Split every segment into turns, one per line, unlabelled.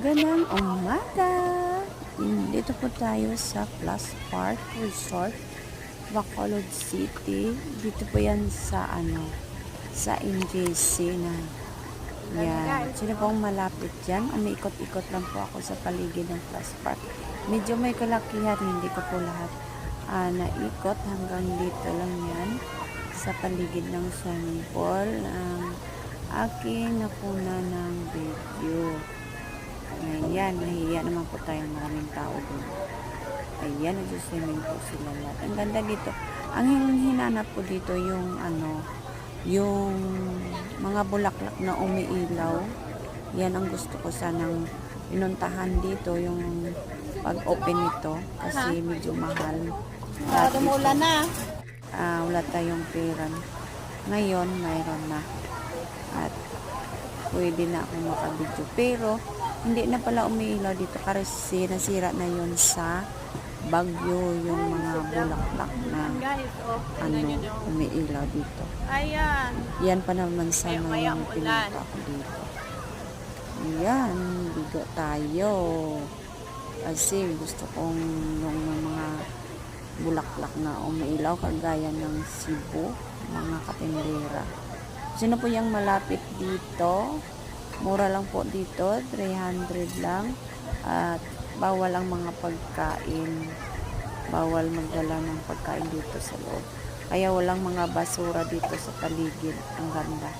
Magandang umaga! Dito po tayo sa Plus Park Resort, Bacolod City. Dito po yan sa sa NJC na. Yan. Sino pong malapit dyan? Umiikot-ikot lang po ako sa paligid ng Plus Park. Medyo may kalakihan, hindi ko po lahat naikot. Hanggang dito lang yan sa paligid ng swimming pool. Aking nakuna ng video. Ayan, nahiya naman po tayong maraming tao doon. Ayan, nag-swimming po sila lahat. Ang ganda dito. Ang hinanap ko dito yung yung mga bulaklak na umiilaw. Yan ang gusto ko sanang pinuntahan dito, yung pag-open nito kasi medyo mahal.
Umulan na.
Wala tayong pera. Ngayon, mayroon na. At pwede na akong makabidyo. Pero, hindi na pala umiilaw dito kasi nasira na yon sa bagyo yung mga bulaklak na umiilaw dito.
Ayan.
Yan pa naman sana yung pinunta ko dito. Ayan, bigo tayo. Kasi gusto kong yung mga bulaklak na umiilaw kagaya ng Cebu, mga katindera. Sino po yung malapit dito? Mura lang po dito, 300 lang. At bawal ang mga pagkain. Bawal magdala ng pagkain dito sa loob. Kaya walang mga basura dito sa paligid. Ang ganda.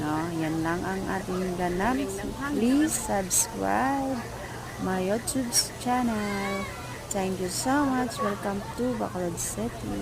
No, yan lang ang ating ganap. Please subscribe my YouTube channel. Thank you so much. Welcome to Bacolod City.